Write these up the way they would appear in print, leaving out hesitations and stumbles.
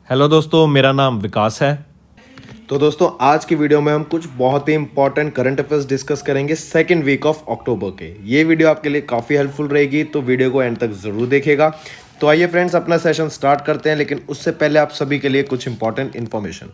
Hello दोस्तों, मेरा नाम विकास है। तो दोस्तों आज की वीडियो में हम कुछ बहुत ही इंपॉर्टेंट करंट अफेयर्स डिस्कस करेंगे सेकेंड वीक ऑफ अक्टूबर के। ये वीडियो आपके लिए काफ़ी हेल्पफुल रहेगी, तो वीडियो को एंड तक ज़रूर देखिएगा। तो आइए फ्रेंड्स, अपना सेशन स्टार्ट करते हैं, लेकिन उससे पहले आप सभी के लिए कुछ इंपॉर्टेंट इन्फॉर्मेशन।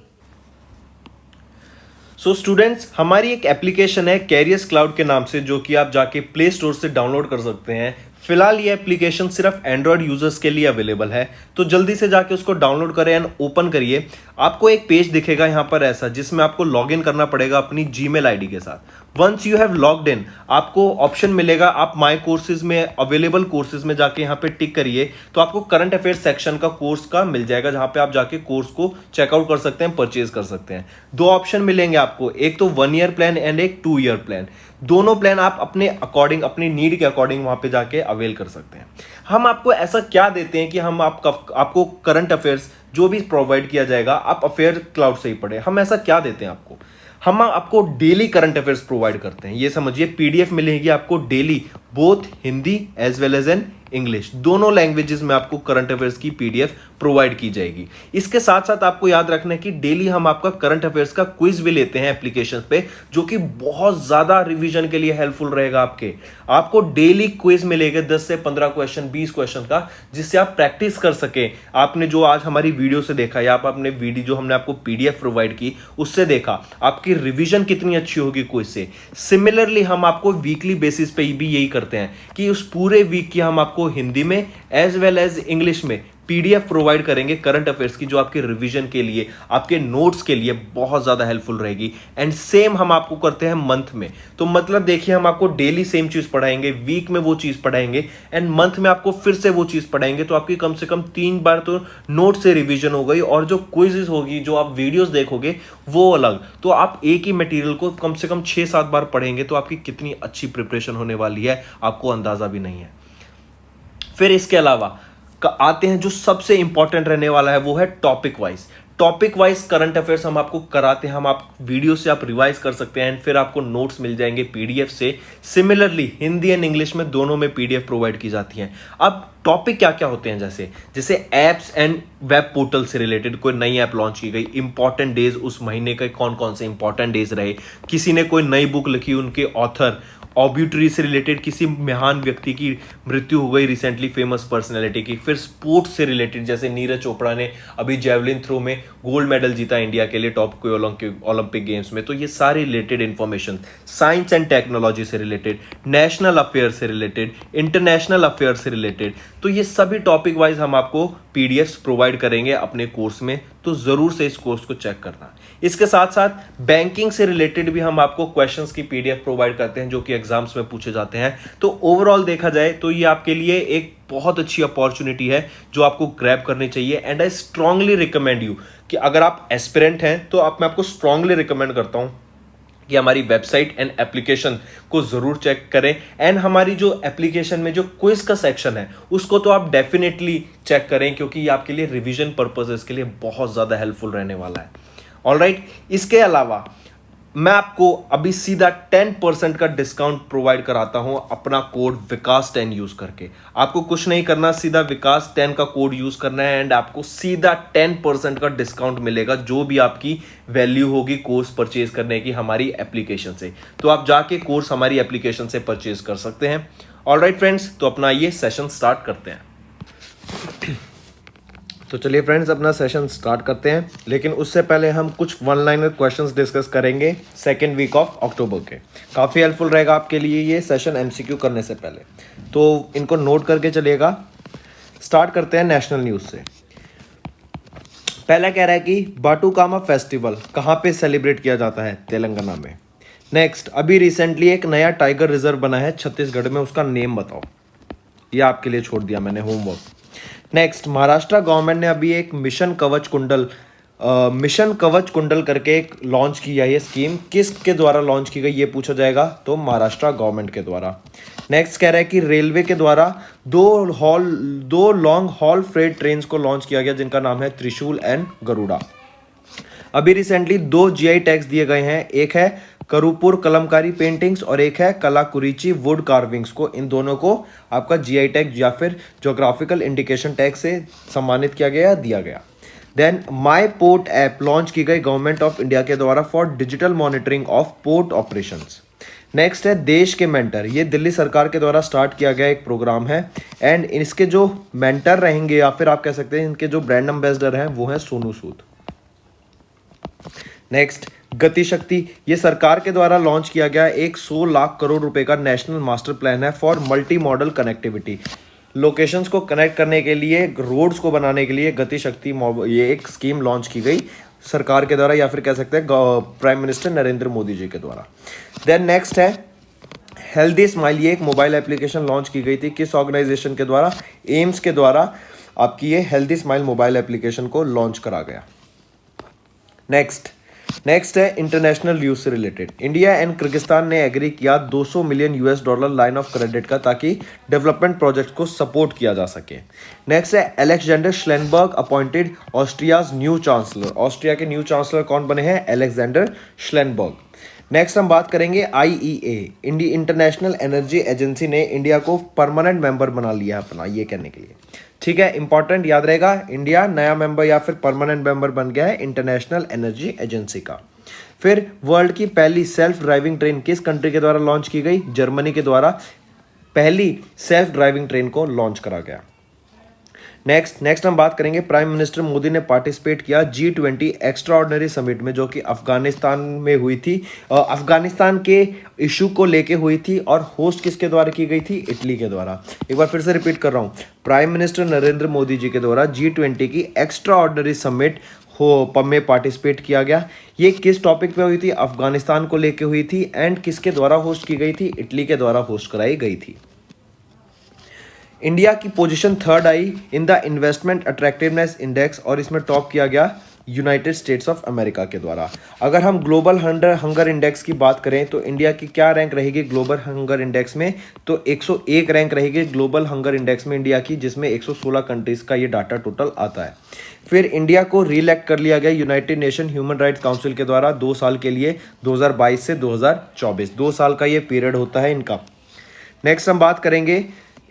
सो स्टूडेंट्स, हमारी एक एप्लीकेशन है कैरियर्स क्लाउड के नाम से, जो कि आप जाके प्ले स्टोर से डाउनलोड कर सकते हैं। फिलहाल ये एप्लीकेशन सिर्फ एंड्रॉयड यूजर्स के लिए अवेलेबल है, तो जल्दी से जाके उसको डाउनलोड करें एंड ओपन करिए। आपको एक पेज दिखेगा यहाँ पर ऐसा, जिसमें आपको लॉग इन करना पड़ेगा अपनी जीमेल आईडी के साथ। Once you have logged in, आपको ऑप्शन मिलेगा, आप माय कोर्सेज में अवेलेबल कोर्सेज में जाके यहाँ पे टिक करिए, तो आपको करंट अफेयर सेक्शन का कोर्स का मिल जाएगा, जहां पे आप जाके कोर्स को चेकआउट कर सकते हैं, परचेज कर सकते हैं। दो ऑप्शन मिलेंगे आपको, एक तो 1 ईयर प्लान एंड एक 2 ईयर प्लान। दोनों प्लान आप अपने अकॉर्डिंग, अपनी नीड के अकॉर्डिंग वहां पे जाके अवेल कर सकते हैं। हम आपको ऐसा क्या देते हैं कि हम आपको करंट अफेयर्स जो भी प्रोवाइड किया जाएगा, आप अफेयर क्लाउड से ही पढ़े। हम ऐसा क्या देते हैं आपको, हम आपको डेली करंट अफेयर्स प्रोवाइड करते हैं। ये समझिए, पीडीएफ मिलेगी आपको daily, both Hindi as well as an English, दोनों लैंग्वेजेस में आपको करंट अफेयर्स की पीडीएफ प्रोवाइड की जाएगी। इसके साथ साथ आपको याद रखना है कि डेली हम आपका करंट अफेयर्स का क्विज भी लेते हैं एप्लीकेशन पे, जो कि बहुत ज्यादा रिवीजन के लिए हेल्पफुल रहेगा। आपको डेली क्विज मिलेगा 10 से 15 क्वेश्चन, 20 क्वेश्चन का, जिससे आप प्रैक्टिस कर सके। आपने जो आज हमारी वीडियो से देखा, या आप अपने वीडियो जो हमने आपको पीडीएफ प्रोवाइड की उससे देखा, आपकी रिवीजन कितनी अच्छी होगी क्विज से। सिमिलरली हम आपको वीकली बेसिस पे भी यही करते हैं कि उस पूरे वीक की हम आपको हिंदी में एज वेल एज इंग्लिश में पीडीएफ प्रोवाइड करेंगे करंट अफेयर्स की, जो आपके रिवीजन के लिए, आपके नोट्स के लिए बहुत ज्यादा हेल्पफुल रहेगी। एंड सेम हम आपको करते हैं मंथ में। तो मतलब देखिए, हम आपको डेली सेम चीज पढ़ाएंगे, वीक में वो चीज पढ़ाएंगे, एंड मंथ में आपको फिर से वो चीज पढ़ाएंगे। तो आपकी कम से कम 3 बार तो नोट से रिवीजन हो गई, और जो क्विजेस होगी, जो आप वीडियोस देखोगे वो अलग। तो आप एक ही मटेरियल को कम से कम 6-7 बार पढ़ेंगे, तो आपकी कितनी अच्छी प्रिपरेशन होने वाली है, आपको अंदाजा भी नहीं है। फिर इसके अलावा आते हैं जो सबसे इंपॉर्टेंट रहने वाला है, वो है टॉपिक वाइज करंट अफेयर्स हम आपको कराते हैं। हम आप वीडियो से आप रिवाइज कर सकते हैं, एंड फिर आपको नोट्स मिल जाएंगे पीडीएफ से। सिमिलरली हिंदी एंड इंग्लिश में दोनों में पीडीएफ प्रोवाइड की जाती हैं। अब टॉपिक क्या क्या होते हैं, जैसे एप्स एंड वेब पोर्टल से रिलेटेड कोई नई ऐप लॉन्च की गई, इंपॉर्टेंट डेज उस महीने के कौन कौन से इंपॉर्टेंट डेज रहे, किसी ने कोई नई बुक लिखी, उनके ऑथर, ऑब्यूटरी से रिलेटेड किसी महान व्यक्ति की मृत्यु हो गई रिसेंटली, फेमस पर्सनैलिटी की। फिर स्पोर्ट्स से रिलेटेड, जैसे नीरज चोपड़ा ने अभी जेवलिन थ्रो में गोल्ड मेडल जीता इंडिया के लिए टॉप कोई ओलंपिक गेम्स में, तो ये सारी related information. Science and technology से रिलेटेड, नेशनल अफेयर से रिलेटेड, इंटरनेशनल अफेयर से रिलेटेड, तो ये सभी टॉपिक वाइज हम आपको पीडीएफ प्रोवाइड करेंगे अपने कोर्स में। तो जरूर से इस कोर्स को चेक करना। इसके साथ साथ बैंकिंग से रिलेटेड भी हम आपको क्वेश्चंस की पीडीएफ प्रोवाइड करते हैं, जो कि एग्जाम्स में पूछे जाते हैं। तो ओवरऑल देखा जाए तो ये आपके लिए एक बहुत अच्छी अपॉर्चुनिटी है, जो आपको ग्रैब करनी चाहिए। And I strongly recommend you कि अगर आप एस्पिरेंट हैं, तो मैं आपको स्ट्रांगली रिकमेंड करता हूं कि हमारी वेबसाइट एंड एप्लीकेशन को जरूर चेक करें। एंड हमारी जो एप्लीकेशन में जो क्विज का सेक्शन है, उसको तो आप डेफिनेटली चेक करें, क्योंकि ये आपके लिए रिवीजन पर्पसेस के लिए बहुत ज्यादा हेल्पफुल रहने वाला है। ऑलराइट, इसके अलावा मैं आपको अभी सीधा 10% का डिस्काउंट प्रोवाइड कराता हूं अपना कोड विकास10 यूज करके। आपको कुछ नहीं करना, सीधा विकास10 का कोड यूज करना है, एंड आपको सीधा 10% का डिस्काउंट मिलेगा, जो भी आपकी वैल्यू होगी कोर्स परचेज करने की हमारी एप्लीकेशन से। तो आप जाके कोर्स हमारी एप्लीकेशन से परचेज कर सकते हैं। ऑलराइट फ्रेंड्स, तो अपना ये सेशन स्टार्ट करते हैं। तो चलिए फ्रेंड्स, अपना सेशन स्टार्ट करते हैं, लेकिन उससे पहले हम कुछ 1 लाइनर क्वेश्चंस डिस्कस करेंगे सेकेंड वीक ऑफ अक्टूबर के। काफ़ी हेल्पफुल रहेगा आपके लिए ये सेशन एमसीक्यू करने से पहले, तो इनको नोट करके चलिएगा। स्टार्ट करते हैं नेशनल न्यूज़ से। पहला कह रहा है कि बाटुकामा फेस्टिवल कहाँ पे सेलिब्रेट किया जाता है, तेलंगाना में। नेक्स्ट, अभी रिसेंटली एक नया टाइगर रिजर्व बना है छत्तीसगढ़ में, उसका नेम बताओ। ये आपके लिए छोड़ दिया मैंने होमवर्क। नेक्स्ट, महाराष्ट्र गवर्नमेंट ने अभी एक मिशन कवच कुंडल करके एक लॉन्च किया है। ये स्कीम किसके द्वारा लॉन्च की गई, ये पूछा जाएगा, तो महाराष्ट्र गवर्नमेंट के द्वारा। नेक्स्ट कह रहा है कि रेलवे के द्वारा दो लॉन्ग हॉल फ्रेट ट्रेन को लॉन्च किया गया, जिनका नाम है त्रिशूल एंड गरुड़ा। अभी रिसेंटली 2 जीआई टैग्स दिए गए हैं, एक है करूपुर कलमकारी पेंटिंग्स और एक है कलाकुरिची वुड कार्विंग्स को। इन दोनों को आपका जीआई टैग या फिर ज्योग्राफिकल इंडिकेशन टैग से सम्मानित किया गया, दिया गया। देन माई पोर्ट ऐप लॉन्च की गई गवर्नमेंट ऑफ इंडिया के द्वारा for digital monitoring of port operations. Next है देश के मेंटर, ये दिल्ली सरकार के द्वारा स्टार्ट किया गया एक प्रोग्राम है एंड इसके जो मेंटर रहेंगे या फिर आप कह सकते हैं इनके जो ब्रांड एम्बेसडर हैं वो हैं सोनू सूद। नेक्स्ट गति शक्ति, ये सरकार के द्वारा लॉन्च किया गया एक 100 लाख करोड़ रुपए का नेशनल मास्टर प्लान है for multi modal connectivity. Locations को कनेक्ट करने के लिए, रोड्स को बनाने के लिए गति शक्ति ये एक स्कीम लॉन्च की गई सरकार के द्वारा या फिर कह सकते हैं प्राइम मिनिस्टर नरेंद्र मोदी जी के द्वारा। देन नेक्स्ट है हेल्दी स्माइल, ये एक मोबाइल एप्लीकेशन लॉन्च की गई थी किस ऑर्गेनाइजेशन के द्वारा? एम्स के द्वारा आपकी ये हेल्दी स्माइल मोबाइल एप्लीकेशन को लॉन्च करा गया। नेक्स्ट है इंटरनेशनल यूज से रिलेटेड, इंडिया एंड किर्गिस्तान ने एग्री किया 200 million US$ line of credit का ताकि डेवलपमेंट प्रोजेक्ट को सपोर्ट किया जा सके। नेक्स्ट है Alexander Schallenberg appointed Austria's new chancellor, Austria के न्यू चांसलर कौन बने हैं? अलेक्जेंडर श्लेनबर्ग। नेक्स्ट हम बात करेंगे IEA, इंटरनेशनल एनर्जी एजेंसी ने इंडिया को परमानेंट मेंबर बना लिया है अपना, ये कहने के लिए, ठीक है, इंपॉर्टेंट याद रहेगा, इंडिया नया मेंबर या फिर परमानेंट मेंबर बन गया है इंटरनेशनल एनर्जी एजेंसी का। फिर वर्ल्ड की पहली सेल्फ ड्राइविंग ट्रेन किस कंट्री के द्वारा लॉन्च की गई? जर्मनी के द्वारा पहली सेल्फ ड्राइविंग ट्रेन को लॉन्च करा गया। नेक्स्ट हम बात करेंगे प्राइम मिनिस्टर मोदी ने पार्टिसिपेट किया G20 एक्स्ट्रा ऑर्डिनरी समिट में जो कि अफगानिस्तान में हुई थी, अफगानिस्तान के इशू को लेके हुई थी और होस्ट किसके द्वारा की गई थी? इटली के द्वारा। एक बार फिर से रिपीट कर रहा हूँ, प्राइम मिनिस्टर नरेंद्र मोदी जी के द्वारा G20 की एक्स्ट्रा ऑर्डिनरी समिट में पार्टिसिपेट किया गया। ये किस टॉपिक पे हुई थी? अफगानिस्तान को लेके हुई थी एंड किसके द्वारा होस्ट की गई थी? इटली के द्वारा होस्ट कराई गई थी। इंडिया की position 3rd I in the investment attractiveness index और इसमें टॉप किया गया यूनाइटेड स्टेट्स ऑफ अमेरिका के द्वारा। अगर हम ग्लोबल हंगर इंडेक्स की बात करें तो इंडिया की क्या रैंक रहेगी ग्लोबल हंगर इंडेक्स में? तो 101 रैंक रहेगी ग्लोबल हंगर इंडेक्स में इंडिया की, जिसमें 116 कंट्रीज का ये डाटा टोटल आता है। फिर इंडिया को रीइलेक्ट कर लिया गया United nation human rights council के द्वारा 2 साल के लिए, 2022 से 2024, 2 साल का ये पीरियड होता है इनका। नेक्स्ट हम बात करेंगे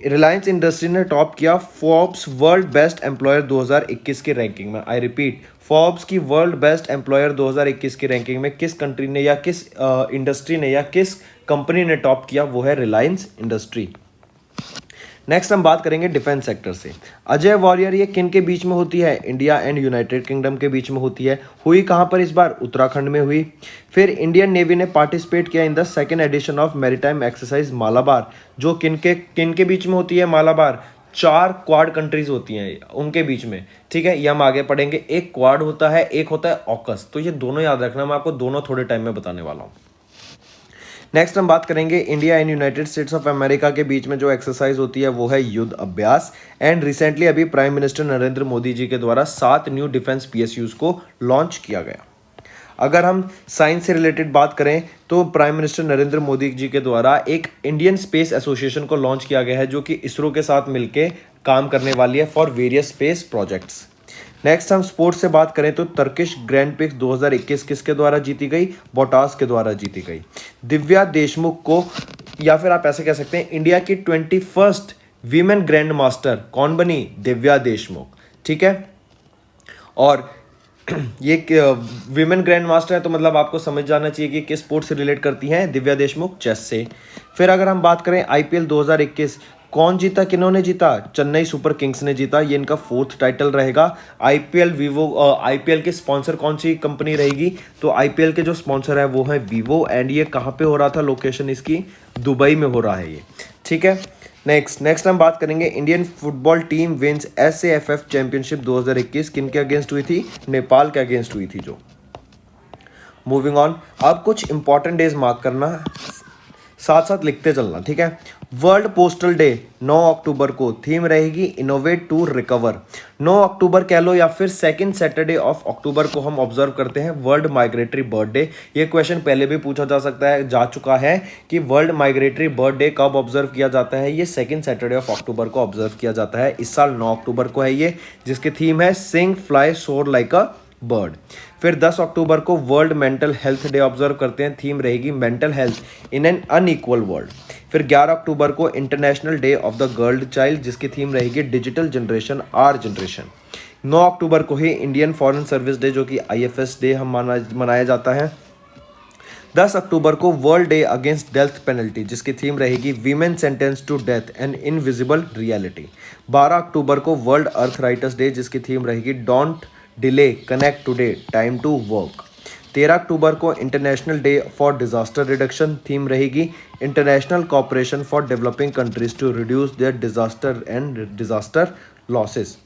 रिलायंस इंडस्ट्री ने टॉप किया फोर्ब्स वर्ल्ड बेस्ट एम्प्लॉयर 2021 की रैंकिंग में। आई रिपीट, फोर्ब्स की वर्ल्ड बेस्ट एम्प्लॉयर 2021 की रैंकिंग में किस कंट्री ने या किस इंडस्ट्री ने या किस कंपनी ने टॉप किया? वो है रिलायंस इंडस्ट्री। नेक्स्ट हम बात करेंगे डिफेंस सेक्टर से। अजय वॉरियर ये किन के बीच में होती है? इंडिया एंड यूनाइटेड किंगडम के बीच में होती है। हुई कहाँ पर इस बार? उत्तराखंड में हुई। फिर इंडियन नेवी ने पार्टिसिपेट किया in the 2nd edition of maritime exercise Malabar, जो किन के बीच में होती है? मालाबार 4 क्वाड कंट्रीज होती हैं उनके बीच में, ठीक है, ये हम आगे पढ़ेंगे। एक क्वाड होता है, एक होता है ऑकस, तो ये दोनों याद रखना, मैं आपको दोनों थोड़े टाइम में बताने वाला हूँ। नेक्स्ट हम बात करेंगे India and United states of America के बीच में जो एक्सरसाइज होती है वो है युद्ध अभ्यास एंड रिसेंटली अभी प्राइम मिनिस्टर नरेंद्र मोदी जी के द्वारा 7 न्यू डिफेंस PSUs को लॉन्च किया गया। अगर हम साइंस से रिलेटेड बात करें तो प्राइम मिनिस्टर नरेंद्र मोदी जी के द्वारा एक इंडियन स्पेस एसोसिएशन को लॉन्च किया गया है जो कि इसरो के साथ मिलकर काम करने वाली है for various space projects. Next हम स्पोर्ट्स से बात करें तो टर्किश ग्रैंड प्रिक्स 2021 किसके द्वारा जीती गई? बोटास के द्वारा जीती गई। दिव्या देशमुख को, या फिर आप ऐसे कह सकते हैं, इंडिया की 21st वीमेन ग्रैंड मास्टर कौन बनी? दिव्या देशमुख, ठीक है। और ये वीमेन ग्रैंड मास्टर है तो मतलब आपको समझ जाना चाहिए कि किस स्पोर्ट से रिलेट करती हैं दिव्या देशमुख? चेस से। फिर अगर हम बात करें IPL 2021 कौन जीता, किन्होंने जीता? चेन्नई सुपर किंग्स ने जीता, ये इनका 4th टाइटल रहेगा। IPL के स्पॉन्सर कौन सी कंपनी रहेगी? तो IPL के जो स्पॉन्सर है वो है वीवो एंड ये कहाँ पे हो रहा था? लोकेशन इसकी दुबई में हो रहा है ये, ठीक है। नेक्स्ट हम बात करेंगे Indian football team wins SAFF championship 2021 किन के अगेंस्ट हुई थी? नेपाल के अगेंस्ट हुई थी जो। मूविंग ऑन, अब कुछ इंपॉर्टेंट डेज मार्क करना, साथ साथ लिखते चलना, ठीक है। वर्ल्ड पोस्टल डे 9 अक्टूबर को, थीम रहेगी इनोवेट टू रिकवर। 9 अक्टूबर कह लो या फिर 2nd सैटरडे ऑफ अक्टूबर को हम ऑब्जर्व करते हैं वर्ल्ड माइग्रेटरी बर्ड डे। ये क्वेश्चन पहले भी पूछा जा चुका है कि वर्ल्ड माइग्रेटरी बर्ड डे कब ऑब्जर्व किया जाता है? ये 2nd सैटरडे ऑफ अक्टूबर को ऑब्जर्व किया जाता है। इस साल 9 अक्टूबर को है ये, जिसकी थीम है सिंग फ्लाई सोर लाइक अ बर्ड। फिर 10 अक्टूबर को world mental health day observe करते हैं, थीम रहेगी mental health in an unequal world. फिर 11 अक्टूबर को international day of the girl child, जिसकी थीम रहेगी डिजिटल जनरेशन आर जनरेशन। 9 अक्टूबर को ही इंडियन फॉरेन सर्विस डे जो कि IFS डे हम मनाया जाता है। 10 अक्टूबर को world day against death penalty जिसकी थीम रहेगी women sentence to death an invisible reality. 12 अक्टूबर को वर्ल्ड अर्थ राइटर्स डे जिसकी थीम रहेगी don't delay connect today time to work. 13 अक्टूबर को international day for disaster reduction theme रहेगी international cooperation for developing countries to reduce their disaster and disaster losses.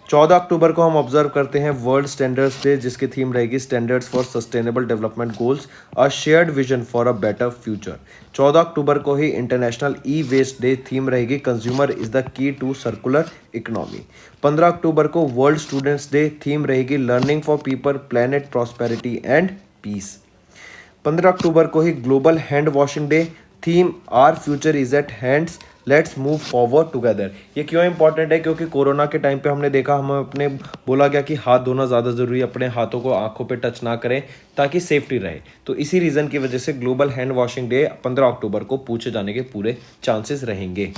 14 अक्टूबर को हम ऑब्जर्व करते हैं वर्ल्ड स्टैंडर्ड्स डे जिसकी थीम रहेगी standards for sustainable development goals a shared vision for a better future. 14 अक्टूबर को ही international e waste day theme रहेगी consumer is the key to circular economy. 15 अक्टूबर को वर्ल्ड स्टूडेंट्स डे थीम रहेगी learning for people planet prosperity and peace. 15 अक्टूबर को ही global hand washing day theme our future is at hands let's move forward together. ये क्यों important है? क्योंकि कोरोना के टाइम पे हमने देखा, हमें अपने बोला गया कि हाथ धोना ज़्यादा ज़रूरी है, अपने हाथों को आंखों पे टच ना करें ताकि सेफ्टी रहे। तो इसी रीज़न की वजह से ग्लोबल हैंड वॉशिंग डे 15 अक्टूबर को पूछे जाने के पूरे चांसेस रहेंगे।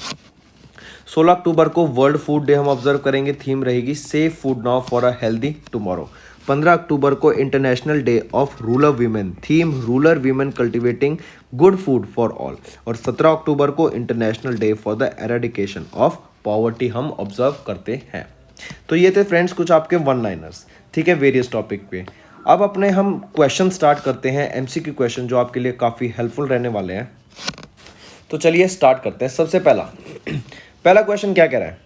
16 अक्टूबर को वर्ल्ड फूड डे हम ऑब्जर्व करेंगे, थीम रहेगी safe food now for a healthy tomorrow. 15 अक्टूबर को international day of rural women theme rural women cultivating good food for all. और 17 अक्टूबर को international day for the eradication of poverty हम observe करते हैं। तो ये थे फ्रेंड्स कुछ आपके वन लाइनर्स, ठीक है, वेरियस टॉपिक पे। अब अपने हम क्वेश्चन स्टार्ट करते हैं, MCQ क्वेश्चन जो आपके लिए काफ़ी हेल्पफुल रहने वाले हैं। तो चलिए स्टार्ट करते हैं। सबसे पहला क्वेश्चन क्या कह रहा है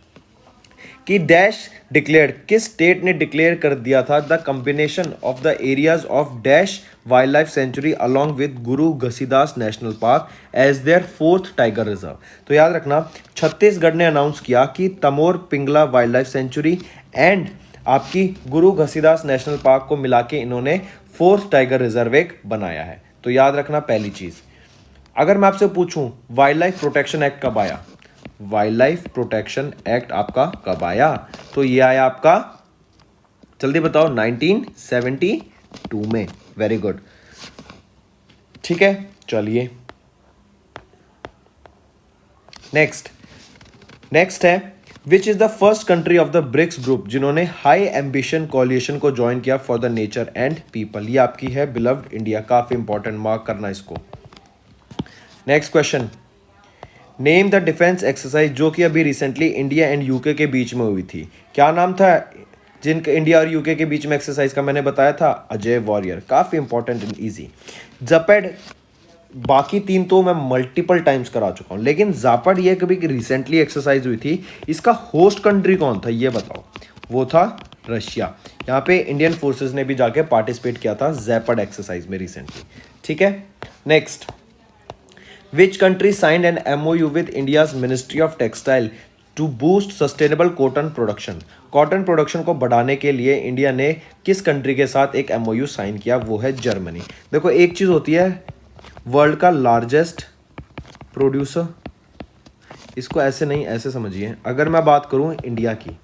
कि डैश डिक्लेयर्ड, किस स्टेट ने डिक्लेयर कर दिया था the combination of the areas of dash wildlife sanctuary along with Guru Ghasidas national park as their 4th tiger reserve. तो याद रखना, छत्तीसगढ़ ने अनाउंस किया कि Tamor Pingla wildlife sanctuary and आपकी गुरु घसीदास नेशनल पार्क को मिला के इन्होंने 4th टाइगर रिजर्व एक बनाया है। तो याद रखना पहली चीज़। अगर मैं आपसे पूछूं वाइल्ड लाइफ प्रोटेक्शन एक्ट कब आया, वाइल्ड लाइफ प्रोटेक्शन एक्ट आपका कब आया? तो ये आया आपका, जल्दी बताओ, 1972 में। वेरी गुड, ठीक है। चलिए नेक्स्ट है which is the first country of the BRICS group जिन्होंने हाई एम्बिशन कोलिएशन को ज्वाइन किया for the nature and people. ये आपकी है बिलव्ड इंडिया, काफी इंपॉर्टेंट, मार्क करना इसको। Next question, name the defence exercise जो कि अभी रिसेंटली इंडिया एंड यूके के बीच में हुई थी। क्या नाम था जिनका इंडिया और यूके के बीच में एक्सरसाइज का? मैंने बताया था अजय वॉरियर, काफ़ी इंपॉर्टेंट एंड ईजी। जपेड, बाकी तीन तो मैं मल्टीपल टाइम्स करा चुका हूँ, लेकिन जापड ये कभी रिसेंटली एक्सरसाइज हुई थी। इसका होस्ट कंट्री कौन था ये बताओ? वो था रशिया। यहाँ पे इंडियन फोर्सेज ने भी जाके पार्टिसिपेट किया था जैपड एक्सरसाइज में रिसेंटली, ठीक है। Next, Which country signed an MOU with India's Ministry of Textile to boost sustainable cotton production? Cotton production को बढ़ाने के लिए इंडिया ने किस कंट्री के साथ एक MOU साइन किया? वो है जर्मनी। देखो एक चीज़ होती है वर्ल्ड का लार्जेस्ट प्रोड्यूसर, इसको ऐसे नहीं ऐसे समझिए। अगर मैं बात करूं इंडिया की,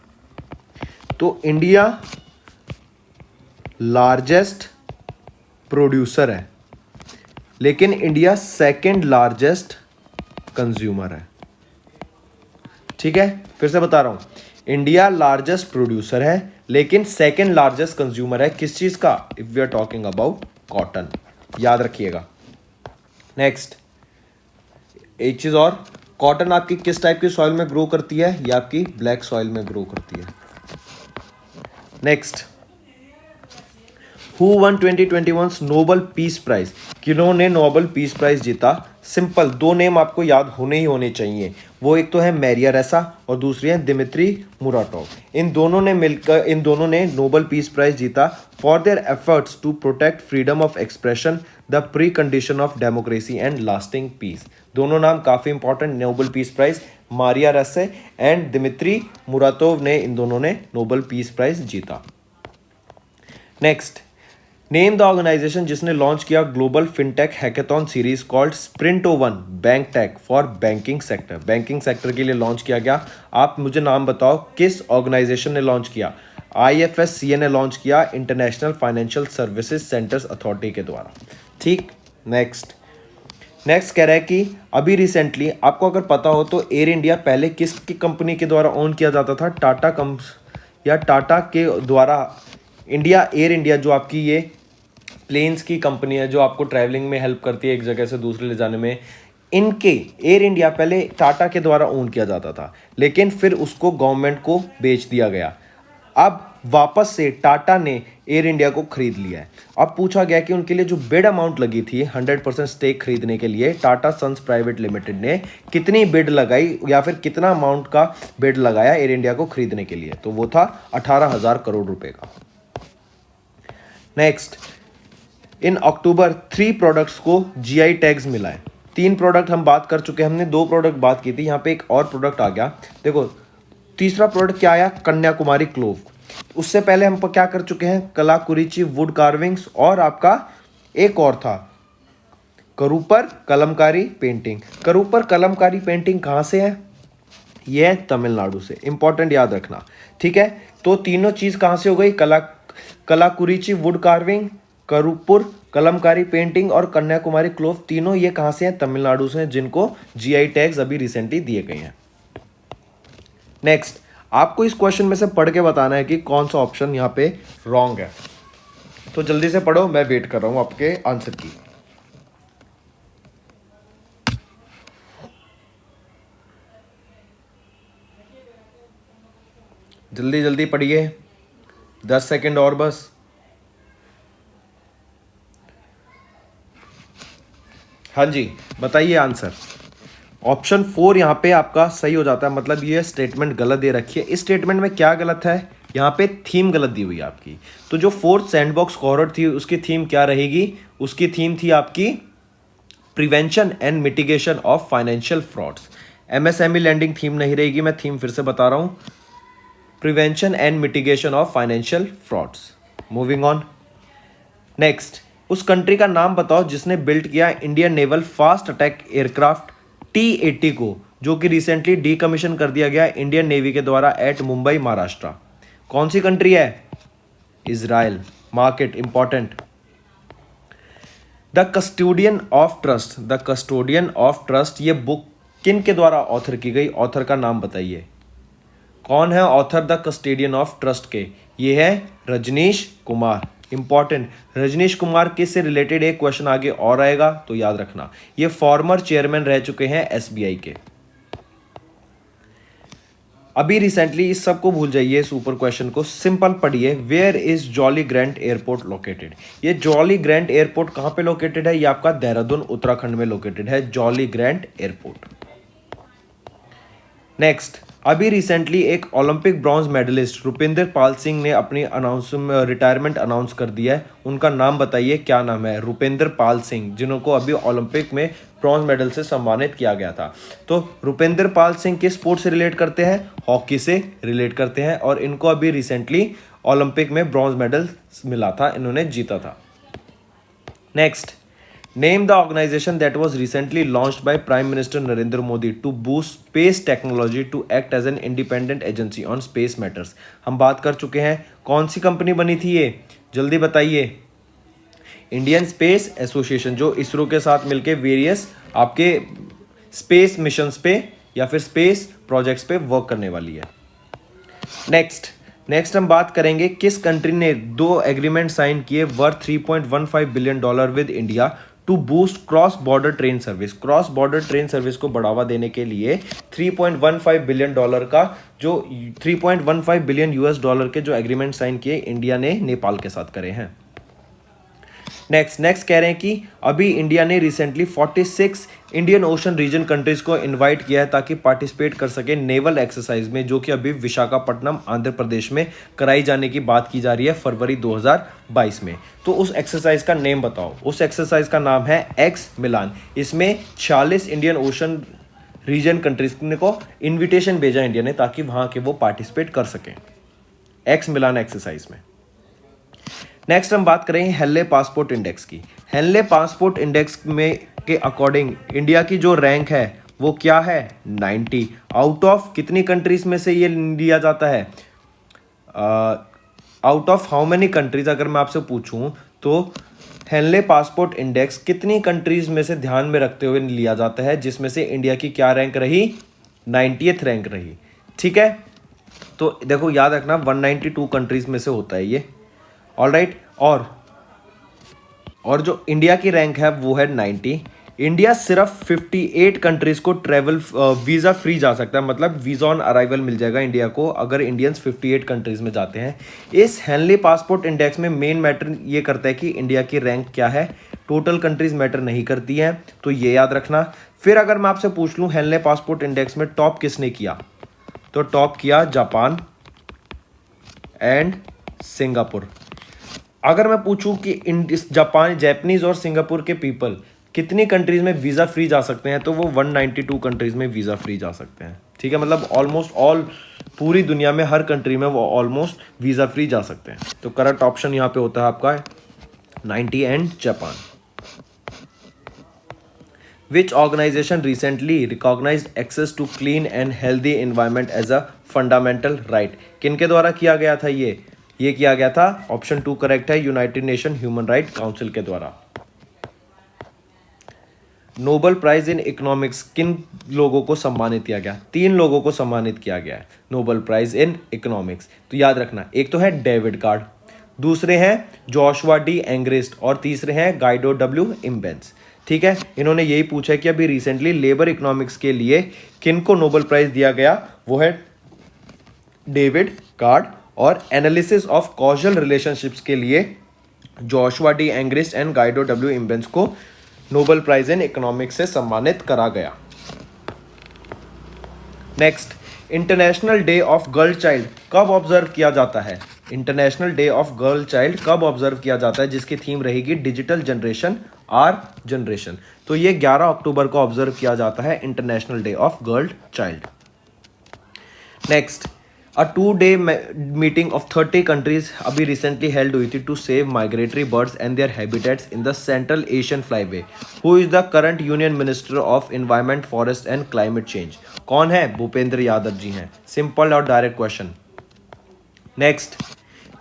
तो इंडिया लार्जेस्ट प्रोड्यूसर है, लेकिन इंडिया सेकंड लार्जेस्ट कंज्यूमर है, ठीक है। फिर से बता रहा हूं, इंडिया लार्जेस्ट प्रोड्यूसर है लेकिन सेकंड लार्जेस्ट कंज्यूमर है किस चीज का? If we are talking about cotton, याद रखिएगा। नेक्स्ट, एक चीज और, कॉटन आपकी किस टाइप की सॉइल में ग्रो करती है? ये आपकी ब्लैक सॉइल में ग्रो करती है। Next, Who won 2021 Nobel peace prize? किन्होंने नोबल पीस प्राइज जीता? सिंपल, दो नेम आपको याद होने ही होने चाहिए। वो एक तो है मैरिया रेसा और दूसरी है दिमित्री मुराटोव। इन दोनों ने नोबल पीस प्राइज जीता for their efforts to protect freedom of expression, the precondition of democracy and lasting peace. दोनों नाम काफ़ी important, Nobel peace prize, Maria Ressa and Dmitry Muratov ने, इन दोनों ने नोबल पीस प्राइज जीता। Next, name the organisation जिसने launch किया global fintech hackathon series called स्प्रिंटो1 bank tech for banking sector. Banking sector के लिए लॉन्च किया गया। आप मुझे नाम बताओ किस ऑर्गेनाइजेशन ने लॉन्च किया? IFSCA ने लॉन्च किया, international financial services centres authority के द्वारा, ठीक। नेक्स्ट कह रहा है कि अभी रिसेंटली आपको अगर पता हो तो एयर इंडिया पहले किसकी कंपनी के द्वारा ओन किया जाता था? टाटा या टाटा के द्वारा एयर इंडिया जो आपकी ये प्लेन्स की कंपनी है जो आपको ट्रैवलिंग में हेल्प करती है एक जगह से दूसरे ले जाने में, इनके एयर इंडिया पहले टाटा के द्वारा ओन किया जाता था, लेकिन फिर उसको गवर्नमेंट को बेच दिया गया। अब वापस से टाटा ने एयर इंडिया को खरीद लिया है। अब पूछा गया कि उनके लिए जो बिड अमाउंट लगी थी 100% स्टेक खरीदने के लिए, टाटा सन्स प्राइवेट लिमिटेड ने कितनी बिड लगाई या फिर कितना अमाउंट का बिड लगाया एयर इंडिया को खरीदने के लिए, तो वो था 18,000 करोड़ रुपए का। नेक्स्ट, इन अक्टूबर 3 प्रोडक्ट्स को जीआई टैग्स मिला है। 3 प्रोडक्ट हम बात कर चुके हैं, हमने 2 प्रोडक्ट बात की थी, यहाँ पे एक और प्रोडक्ट आ गया। देखो तीसरा प्रोडक्ट क्या आया, कन्याकुमारी क्लोव। उससे पहले हम क्या कर चुके हैं, कलाकुरिची वुड कार्विंग्स, और आपका एक और था करूपर कलमकारी पेंटिंग। करूपर कलमकारी पेंटिंग कहाँ से है, ये है तमिलनाडु से, इंपॉर्टेंट याद रखना, ठीक है। तो तीनों चीज़ कहाँ से हो गई, कलाकुरिची वुड कार्विंग, करूपुर कलमकारी पेंटिंग और कन्याकुमारी क्लोव, तीनों ये कहाँ से हैं, तमिलनाडु से हैं, जिनको जीआई टैग्स अभी रिसेंटली दिए गए हैं। नेक्स्ट, आपको इस क्वेश्चन में से पढ़ के बताना है कि कौन सा ऑप्शन यहाँ पे रॉन्ग है, तो जल्दी से पढ़ो, मैं वेट कर रहा हूँ आपके आंसर की। जल्दी जल्दी पढ़िए, 10 सेकंड और बस। हाँ जी, बताइए आंसर। ऑप्शन 4 यहाँ पे आपका सही हो जाता है, मतलब ये स्टेटमेंट गलत दे रखी है। इस स्टेटमेंट में क्या गलत है, यहाँ पे थीम गलत दी हुई है आपकी। तो जो 4th सैंडबॉक्स कोहॉर्ट थी उसकी थीम क्या रहेगी, उसकी थीम थी आपकी prevention and mitigation of financial frauds. MSME lending theme नहीं रहेगी, मैं थीम फिर से बता रहा हूँ, prevention and mitigation of financial frauds. Moving on. Next, उस कंट्री का नाम बताओ जिसने बिल्ड किया Indian naval fast attack aircraft T-80 को, जो कि रिसेंटली डीकमीशन कर दिया गया इंडियन नेवी के द्वारा एट मुंबई महाराष्ट्र। कौन सी कंट्री है, Israel. Market important. The custodian of trust, the custodian of trust, ये बुक किन के द्वारा ऑथर की गई, ऑथर का नाम बताइए। कौन है author the custodian of trust के, ये है रजनीश कुमार। इंपॉर्टेंट, रजनीश कुमार किससे रिलेटेड एक क्वेश्चन आगे और आएगा तो याद रखना, ये फॉर्मर चेयरमैन रह चुके हैं एसबीआई के। अभी रिसेंटली, इस सब को भूल जाइए, इस ऊपर क्वेश्चन को सिंपल पढ़िए। Where is Jolly Grant airport located, ये जॉली ग्रैंट एयरपोर्ट कहां पे लोकेटेड है, ये आपका देहरादून उत्तराखंड में लोकेटेड है, जॉली ग्रैंट एयरपोर्ट। नेक्स्ट, अभी रिसेंटली एक Olympic bronze medallist Rupinder Pal Singh ने अपनी रिटायरमेंट अनाउंस कर दिया है। उनका नाम बताइए, क्या नाम है, रुपिंदर पाल सिंह, जिनको अभी ओलंपिक में ब्रॉन्ज मेडल से सम्मानित किया गया था। तो रुपिंदर पाल सिंह किस स्पोर्ट से रिलेट करते हैं, हॉकी से रिलेट करते हैं, और इनको अभी रिसेंटली ओलंपिक में ब्रॉन्ज मेडल मिला था, इन्होंने जीता था। Next, name the organization that was recently launched by prime minister Narendra Modi to boost space technology to act as an independent agency on space matters. हम बात कर चुके हैं, कौन सी कंपनी बनी थी ये, जल्दी बताइए। इंडियन स्पेस एसोसिएशन, जो इसरो के साथ मिलके वेरियस आपके स्पेस मिशंस पे या फिर स्पेस प्रोजेक्ट्स पे वर्क करने वाली है। नेक्स्ट हम बात करेंगे किस कंट्री ने 2 एग्रीमेंट साइन किए worth $3.15 billion with India to boost cross border train service. Cross border train service को बढ़ावा देने के लिए $3.15 बिलियन का जो $3.15 बिलियन के जो एग्रीमेंट साइन किए इंडिया ने नेपाल के साथ करे हैं। नेक्स्ट कह रहे हैं कि अभी इंडिया ने recently 46 Indian Ocean region countries को इनवाइट किया है ताकि पार्टिसिपेट कर सके नेवल एक्सरसाइज में, जो कि अभी विशाखापट्टनम आंध्र प्रदेश में कराई जाने की बात की जा रही है फरवरी 2022 में। तो उस एक्सरसाइज का नेम बताओ। उस एक्सरसाइज का नाम है एक्स मिलान। इसमें 46 इंडियन ओशन रीजन कंट्रीज को इन्विटेशन भेजा इंडिया ने ताकि वहां के वो पार्टिसिपेट कर सकें एक्स मिलान एक्सरसाइज में। नेक्स्ट हम बात करेंगे हेनले पासपोर्ट इंडेक्स की। हेनले पासपोर्ट इंडेक्स में के अकॉर्डिंग इंडिया की जो रैंक है वो क्या है, 90 आउट ऑफ कितनी कंट्रीज में से ये लिया जाता है, out of how many countries. अगर मैं आपसे पूछूं तो हेनले पासपोर्ट इंडेक्स कितनी कंट्रीज में से ध्यान में रखते हुए लिया जाता है, जिसमें से इंडिया की क्या रैंक रही, 90th रैंक रही। ठीक है, तो देखो याद रखना 192 कंट्रीज में से होता है ये। ऑलराइट, और जो इंडिया की रैंक है वो है 90। इंडिया सिर्फ 58 कंट्रीज को ट्रैवल वीज़ा फ्री जा सकता है, मतलब वीज़ा ऑन अराइवल मिल जाएगा इंडिया को अगर इंडियंस 58 कंट्रीज में जाते हैं। इस हेनली पासपोर्ट इंडेक्स में मेन मैटर ये करता है कि इंडिया की रैंक क्या है, टोटल कंट्रीज मैटर नहीं करती हैं, तो ये याद रखना। फिर अगर मैं आपसे पूछ लूँ हेनली पासपोर्ट इंडेक्स में टॉप किसने किया, तो टॉप किया जापान एंड सिंगापुर। अगर मैं पूछूं कि जापान, जापानीज और सिंगापुर के पीपल कितनी कंट्रीज में वीज़ा फ्री जा सकते हैं, तो वो 192 कंट्रीज में वीज़ा फ्री जा सकते हैं। ठीक है, मतलब ऑलमोस्ट ऑल पूरी दुनिया में हर कंट्री में वो ऑलमोस्ट वीज़ा फ्री जा सकते हैं। तो करेक्ट ऑप्शन यहाँ पे होता है आपका 90 and Japan. Which organization recently recognized access to clean and healthy environment as a fundamental right? किनके द्वारा किया गया था ये किया गया था, ऑप्शन 2 करेक्ट है, United nation human right council के द्वारा। नोबेल प्राइज इन इकोनॉमिक्स किन लोगों को सम्मानित किया गया? 3 लोगों को सम्मानित किया गया है नोबेल प्राइज इन इकोनॉमिक्स। तो याद रखना, एक तो है डेविड कार्ड, दूसरे हैं जोशुआ डी एंग्रेस्ट और तीसरे हैं गाइडो डब्ल्यू इम्बेंस। ठीक है, इन्होंने यही पूछा है कि अभी रिसेंटली लेबर इकोनॉमिक्स के लिए किन को नोबेल प्राइज दिया गया, वो है डेविड कार्ड, और एनालिसिस ऑफ कॉजल रिलेशनशिप्स के लिए Joshua D Angrist and Guido W Imbens को नोबेल प्राइज इन इकोनॉमिक्स से सम्मानित करा गया। Next, international day of girl child कब ऑब्जर्व किया जाता है? International day of girl child कब ऑब्जर्व किया जाता है, जिसकी थीम रहेगी डिजिटल जनरेशन आर जनरेशन। तो ये 11 अक्टूबर को ऑब्जर्व किया जाता है international day of girl child. Next, a 2-day meeting of 30 countries अभी रिसेंटली हेल्ड हुई थी to save migratory birds and their habitats in the Central Asian flyway. Who is the current union minister of environment, forest and climate change? कौन है? भूपेंद्र यादव जी हैं। Simple और direct question. Next,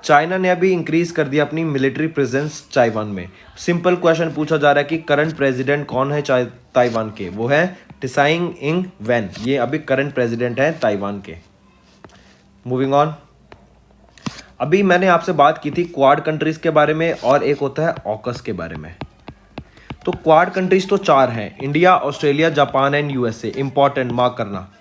China ने अभी increase कर दिया अपनी मिलिट्री प्रेजेंस ताइवान में। सिंपल क्वेश्चन पूछा जा रहा है कि करंट प्रेसिडेंट कौन है ताइवान के, वो है टिसाई इंग वेन। ये अभी करंट प्रेसिडेंट है ताइवान के। मूविंग ऑन, अभी मैंने आपसे बात की थी क्वाड कंट्रीज के बारे में और एक होता है ऑकस के बारे में। तो क्वाड कंट्रीज तो 4 हैं, India, Australia, Japan and USA. Important, mark करना।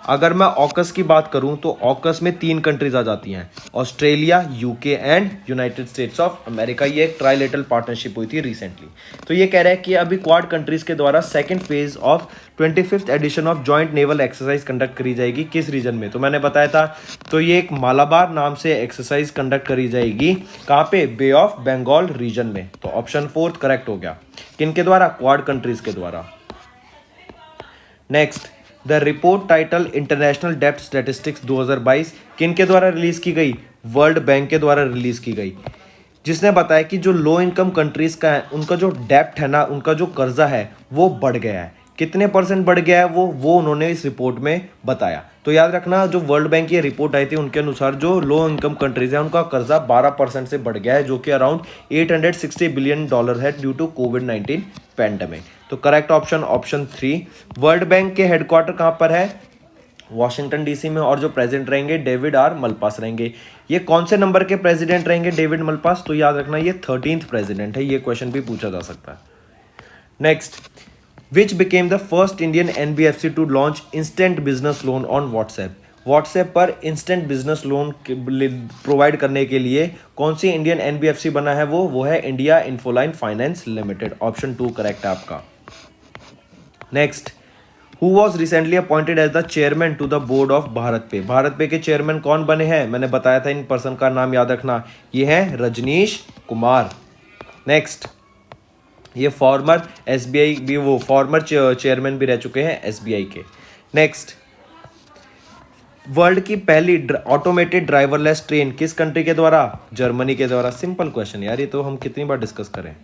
अगर मैं ऑकस की बात करूं तो ऑकस में 3 कंट्रीज आ जाती हैं, Australia, UK and United states of America. ये एक ट्राइलेटरल पार्टनरशिप हुई थी रिसेंटली। तो ये कह रहा है कि अभी क्वाड कंट्रीज के द्वारा second phase of 25th edition of joint naval exercise conduct करी जाएगी। किस रीजन में? तो मैंने बताया था, तो ये एक मालाबार नाम से एक्सरसाइज कंडक्ट करी जाएगी। कहाँ पे? बे ऑफ बंगाल रीजन में। तो ऑप्शन 4 करेक्ट हो गया। किनके द्वारा? क्वाड कंट्रीज के द्वारा। Next, the report title international depth statistics 2022 किनके द्वारा रिलीज की गई? वर्ल्ड बैंक के द्वारा रिलीज की गई, जिसने बताया कि जो लो इनकम कंट्रीज का है उनका जो डेप्ट है ना, उनका जो कर्जा है वो बढ़ गया है। कितने % बढ़ गया है वो उन्होंने इस रिपोर्ट में बताया। तो याद रखना, जो वर्ल्ड बैंक की रिपोर्ट आई थी उनके अनुसार जो लो इनकम कंट्रीज है उनका कर्जा 12% से बढ़ गया है, जो कि अराउंड $860 बिलियन है ड्यू टू कोविड-19 पैंडेमिक। तो करेक्ट ऑप्शन 3। वर्ल्ड बैंक के हेडक्वार्टर कहाँ पर है? वॉशिंगटन डीसी में, और जो प्रेसिडेंट रहेंगे डेविड आर मलपास रहेंगे। ये कौन से नंबर के प्रेसिडेंट रहेंगे डेविड मलपास? तो याद रखना ये 13th प्रेसिडेंट है। ये क्वेश्चन भी पूछा जा सकता है। Next, which became the first Indian NBFC to launch instant business loan on WhatsApp? WhatsApp पर इंस्टेंट बिजनेस लोन प्रोवाइड करने के लिए कौन सी इंडियन NBFC बना है? वो है India Infoline finance limited. Option 2 correct है आपका। Next, who was recently appointed as the chairman to the board of BharatPe? Bharat पे के चेयरमैन कौन बने हैं? मैंने बताया था, इन पर्सन का नाम याद रखना, ये है रजनीश कुमार। नेक्स्ट, ये फॉर्मर SBI भी, वो फॉर्मर चेयरमैन भी रह चुके हैं SBI के। नेक्स्ट, वर्ल्ड की पहली ऑटोमेटेड ड्राइवरलेस ट्रेन किस कंट्री के द्वारा? जर्मनी के द्वारा। सिंपल क्वेश्चन यार, ये तो हम कितनी बार डिस्कस करें।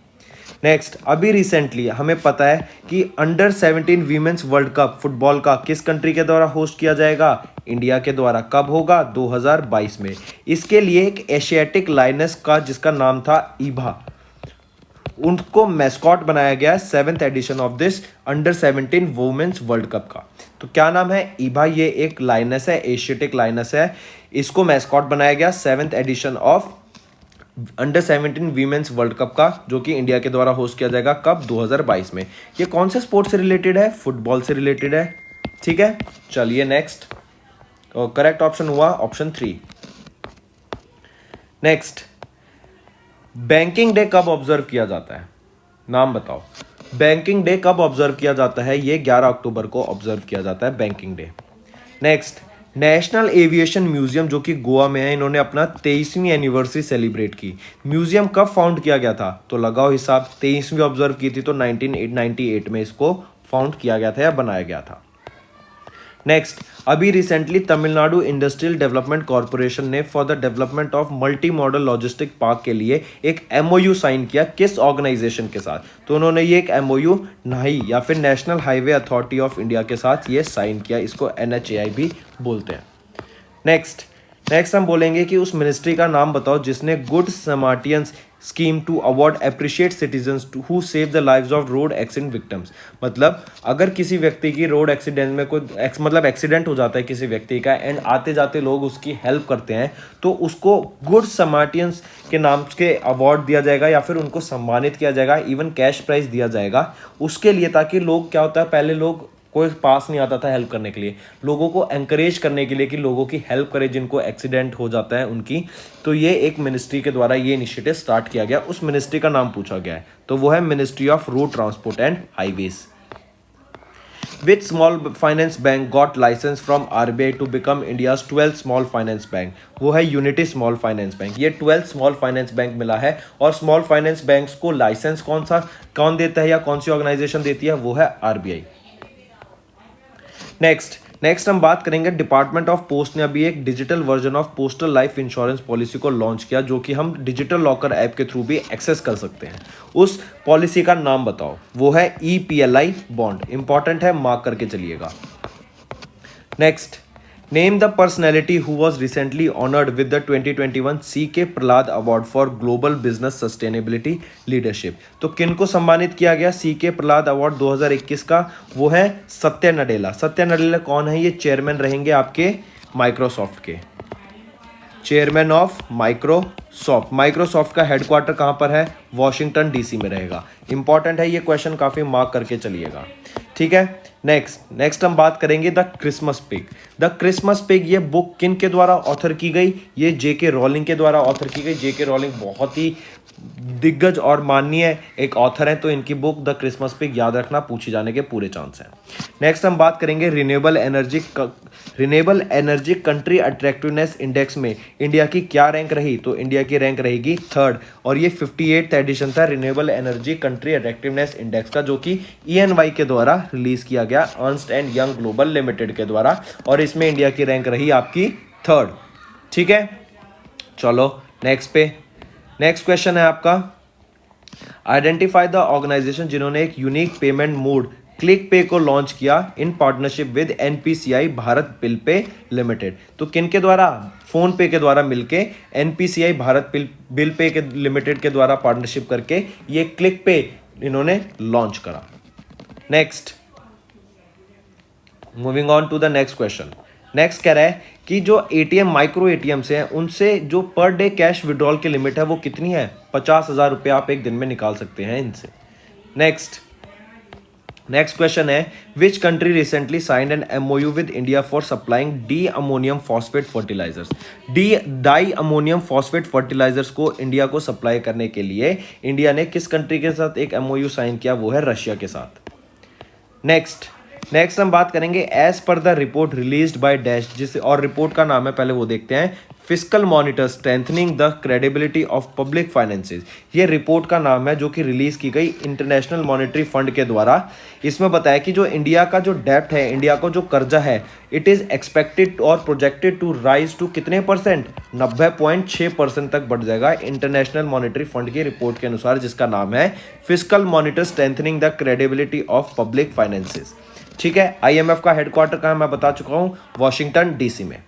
नेक्स्ट, अभी रिसेंटली हमें पता है कि under 17 women's world cup football का किस कंट्री के द्वारा होस्ट किया जाएगा? इंडिया के द्वारा। कब होगा? 2022 में। इसके लिए एक एशियाटिक लाइनस का जिसका नाम था ईभा, उनको मैस्कॉट बनाया गया 7th एडिशन ऑफ दिस अंडर-17 वुमेन्स वर्ल्ड कप का। तो क्या नाम है? ईबा, ये एक लाइनस है, एशियाटिक लाइनस है। इसको मैस्कॉट बनाया गया 7th एडिशन ऑफ अंडर-17 वीमेंस वर्ल्ड कप का, जो कि इंडिया के द्वारा होस्ट किया जाएगा कब? 2022 में। ये कौन से स्पोर्ट से रिलेटेड है? फुटबॉल से रिलेटेड है। ठीक है, चलिए नेक्स्ट। करेक्ट ऑप्शन हुआ ऑप्शन 3। नेक्स्ट, बैंकिंग डे कब ऑब्जर्व किया जाता है? नाम बताओ। बैंकिंग डे कब ऑब्जर्व किया जाता है? ये 11 अक्टूबर को ऑब्जर्व किया जाता है banking day. Next, national aviation museum जो कि गोवा में है, इन्होंने अपना 23वीं एनिवर्सरी सेलिब्रेट की। म्यूजियम कब फाउंड किया गया था? तो लगाओ हिसाब, 23वीं ऑब्जर्व की थी तो 1998 में इसको फाउंड किया गया था या बनाया गया था। नेक्स्ट, अभी recently Tamil Nadu industrial development corporation ने for the development of multi modal logistic park के लिए एक एमओयू साइन किया। किस ऑर्गेनाइजेशन के साथ? तो उन्होंने ये एक एमओयू नाही या फिर national highway authority of India के साथ ये साइन किया। इसको एनएचएआई भी बोलते हैं। नेक्स्ट हम बोलेंगे कि उस मिनिस्ट्री का नाम बताओ जिसने good samaritans scheme to award appreciate citizens who save the lives of road accident victims. मतलब अगर किसी व्यक्ति की रोड एक्सीडेंट में कोई मतलब एक्सीडेंट हो जाता है किसी व्यक्ति का, एंड आते जाते लोग उसकी हेल्प करते हैं, तो उसको गुड समार्टियंस के नाम के अवार्ड दिया जाएगा या फिर उनको सम्मानित किया जाएगा, इवन कैश प्राइज दिया जाएगा उसके लिए, ताकि लोग, क्या होता है, पहले लोग कोई पास नहीं आता था हेल्प करने के लिए, लोगों को एंकरेज करने के लिए कि लोगों की हेल्प करें जिनको एक्सीडेंट हो जाता है उनकी। तो ये एक मिनिस्ट्री के द्वारा ये इनिशिएटिव स्टार्ट किया गया। उस मिनिस्ट्री का नाम पूछा गया है, तो वो है ministry of road transport and highways. Which small finance bank got licence from RBI to become India's 12th small finance bank? वो है यूनिटी स्मॉल फाइनेंस बैंक। ये 12th स्मॉल फाइनेंस बैंक मिला है। और स्मॉल फाइनेंस बैंक्स को licence कौन देता है या कौन सी ऑर्गेनाइजेशन देती है? वो है आरबीआई। नेक्स्ट हम बात करेंगे, डिपार्टमेंट ऑफ पोस्ट ने अभी एक digital version of postal life insurance policy को लॉन्च किया, जो कि हम डिजिटल लॉकर ऐप के थ्रू भी एक्सेस कर सकते हैं। उस पॉलिसी का नाम बताओ। वो है EPLI बॉन्ड। इंपॉर्टेंट है, मार्क करके चलिएगा। Next, name the personality who was recently honoured with the 2021 CK Prahlad award for global business sustainability leadership. तो किनको सम्मानित किया गया CK प्रहलाद अवार्ड 2021 का? वो है सत्या नडेला। सत्या नडेला कौन है? ये चेयरमैन रहेंगे आपके माइक्रोसॉफ्ट के, चेयरमैन ऑफ माइक्रोसॉफ्ट। माइक्रोसॉफ्ट का हेडक्वार्टर कहाँ पर है? वॉशिंगटन DC में रहेगा। इंपॉर्टेंट है ये क्वेश्चन, काफी मार्क करके चलिएगा। ठीक है, नेक्स्ट हम बात करेंगे the Christmas pig. The Christmas pig ये बुक किन के द्वारा ऑथर की गई? ये JK रॉलिंग के द्वारा ऑथर की गई। JK रॉलिंग बहुत ही दिग्गज और माननीय एक ऑथर है, तो इनकी बुक द क्रिसमस पिग याद रखना, पूछे जाने के पूरे चांस हैं। नेक्स्ट हम बात करेंगे renewable energy country attractiveness index में इंडिया की क्या रैंक रही? तो इंडिया की रैंक रहेगी 3rd, और ये 58th एडिशन था renewable energy country attractiveness index का, जो कि ENY के द्वारा रिलीज किया गया, Ernst and young global limited के द्वारा, और इसमें इंडिया की रैंक रही आपकी 3rd। ठीक है, चलो नेक्स्ट क्वेश्चन है आपका, आइडेंटिफाई द ऑर्गेनाइजेशन जिन्होंने एक यूनिक पेमेंट मोड क्लिक पे को लॉन्च किया in partnership with NPCI Bharat bill pay limited. तो किन के द्वारा? फोन पे के द्वारा मिलके NPCI भारत बिल पे के लिमिटेड के द्वारा पार्टनरशिप करके ये क्लिक पे इन्होंने लॉन्च करा। Next, moving on to the next question. Next कह रहा है कि जो ATM माइक्रो ATMs हैं उनसे जो पर डे कैश विड्रॉल की लिमिट है वो कितनी है? 50,000 रुपये आप एक दिन में निकाल सकते हैं इनसे। नेक्स्ट क्वेश्चन है, which country recently signed an MOU with India for supplying di ammonium phosphate fertilisers. Di ammonium phosphate fertilisers को इंडिया को सप्लाई करने के लिए इंडिया ने किस कंट्री के साथ एक MOU साइन किया? वो है रशिया के साथ। नेक्स्ट हम बात करेंगे as per the report released by dash, जिसे और रिपोर्ट का नाम है, पहले वो देखते हैं, fiscal monitor strengthening the credibility of public finances. ये रिपोर्ट का नाम है जो कि रिलीज की गई इंटरनेशनल मॉनेटरी फंड के द्वारा। इसमें बताया कि जो इंडिया का जो डेप्ट है, इंडिया को जो कर्जा है, इट इज एक्सपेक्टेड और प्रोजेक्टेड टू राइज टू कितने %? 90.6% तक बढ़ जाएगा इंटरनेशनल मॉनेटरी फंड की रिपोर्ट के अनुसार, जिसका नाम है fiscal monitor strengthening the credibility of public finances. ठीक है, IMF का हेडक्वार्टर कहाँ मैं बता चुका हूँ, वॉशिंगटन DC में।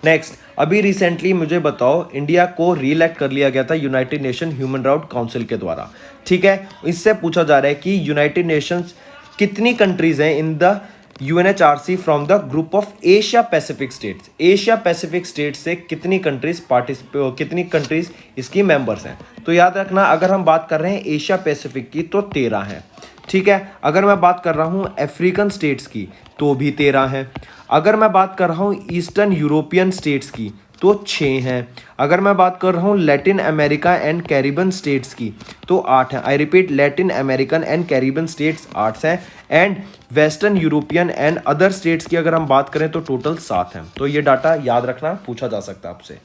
नेक्स्ट, अभी रिसेंटली मुझे बताओ, इंडिया को रीइलेक्ट कर लिया गया था United nation human right council के द्वारा, ठीक है। इससे पूछा जा रहा है कि यूनाइटेड नेशंस कितनी कंट्रीज हैं in the UNHRC from the group of Asia Pacific states. Asia Pacific state से कितनी कंट्रीज इसकी मेंबर्स हैं। तो याद रखना, अगर हम बात कर रहे हैं एशिया पैसिफिक की तो 13 हैं, ठीक है। अगर मैं बात कर रहा हूँ अफ्रीकन स्टेट्स की तो भी 13 हैं। अगर मैं बात कर रहा हूँ ईस्टर्न यूरोपियन स्टेट्स की तो 6 हैं। अगर मैं बात कर रहा हूँ Latin America and Caribbean states की तो 8 हैं। I repeat, Latin American and Caribbean states 8 हैं। And western European and other states की अगर हम बात करें तो टोटल 7 हैं। तो ये डाटा याद रखना, पूछा जा सकता है आपसे।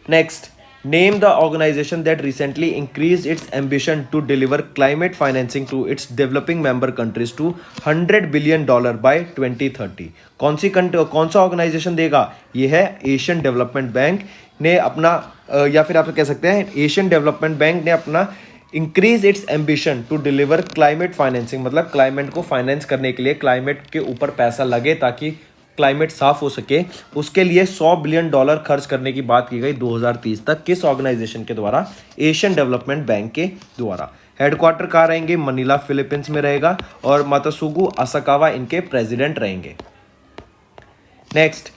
Next, name the organization that recently increased its ambition to deliver climate financing to its developing member countries to $100 billion by 2030। कौन सा ऑर्गेनाइजेशन देगा? ये है एशियन डेवलपमेंट बैंक ने अपना या फिर आप कह सकते हैं एशियन डेवलपमेंट बैंक ने अपना increase its ambition to deliver climate financing, मतलब क्लाइमेट को फाइनेंस करने के लिए, क्लाइमेट के ऊपर पैसा लगे ताकि क्लाइमेट साफ हो सके, उसके लिए $100 बिलियन खर्च करने की बात की गई 2030 तक। किस ऑर्गेनाइजेशन के द्वारा? एशियन डेवलपमेंट बैंक के द्वारा। हेडक्वार्टर कहाँ रहेंगे? मनीला फिलीपींस में रहेगा और मात्सुगु असाकावा इनके प्रेसिडेंट रहेंगे। नेक्स्ट,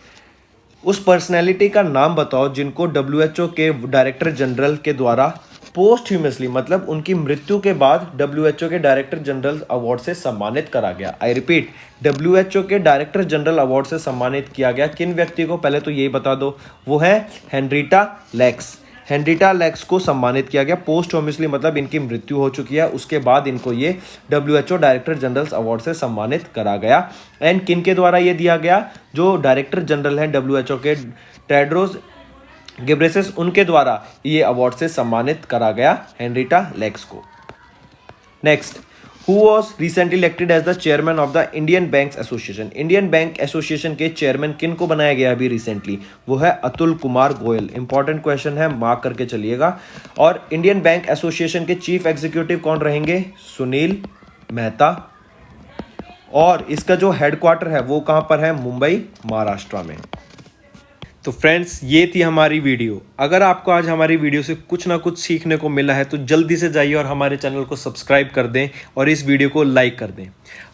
उस पर्सनैलिटी का नाम बताओ जिनको WHO के डायरेक्टर जनरल के द्वारा पोस्टह्यूमसली, मतलब उनकी मृत्यु के बाद WHO के डायरेक्टर जनरल अवार्ड से सम्मानित करा गया। आई रिपीट, WHO के डायरेक्टर जनरल अवार्ड से सम्मानित किया गया किन व्यक्ति को? पहले तो यही बता दो, वो है हेनरिटा लैक्स। हेनरिटा लैक्स को सम्मानित किया गया पोस्टह्यूमसली, मतलब इनकी मृत्यु हो चुकी है, उसके बाद इनको ये WHO डायरेक्टर जनरल अवार्ड से सम्मानित करा गया। एंड किन के द्वारा ये दिया गया? जो डायरेक्टर जनरल हैं WHO के, टेड्रोस घेब्रेयेसस, उनके द्वारा ये अवार्ड से सम्मानित करा गया हेनरिटा लैक्स को। Next, who was recently elected as the chairman of the Indian banks association. Indian bank association के चेयरमैन किन को बनाया गया अभी रिसेंटली? वो है अतुल कुमार गोयल। इंपॉर्टेंट क्वेश्चन है, मार्क करके चलिएगा। और इंडियन बैंक एसोसिएशन के चीफ एग्जीक्यूटिव कौन रहेंगे? सुनील मेहता। और इसका जो हेडक्वार्टर है वो कहाँ पर है? मुंबई, महाराष्ट्र में। तो फ्रेंड्स, ये थी हमारी वीडियो। अगर आपको आज हमारी वीडियो से कुछ ना कुछ सीखने को मिला है तो जल्दी से जाइए और हमारे चैनल को सब्सक्राइब कर दें और इस वीडियो को लाइक कर दें।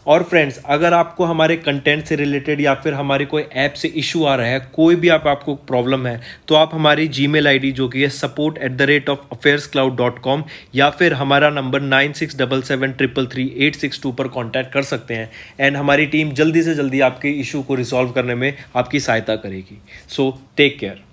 और फ्रेंड्स, अगर आपको हमारे कंटेंट से रिलेटेड या फिर हमारे कोई ऐप से इशू आ रहा है, कोई भी आपको प्रॉब्लम है, तो आप हमारी जीमेल आईडी जो कि है support@affairscloud.com या फिर हमारा नंबर 9677333862 पर कॉन्टैक्ट कर सकते हैं। एंड हमारी टीम जल्दी से जल्दी आपके इशू को रिजॉल्व करने में आपकी सहायता करेगी। So take care.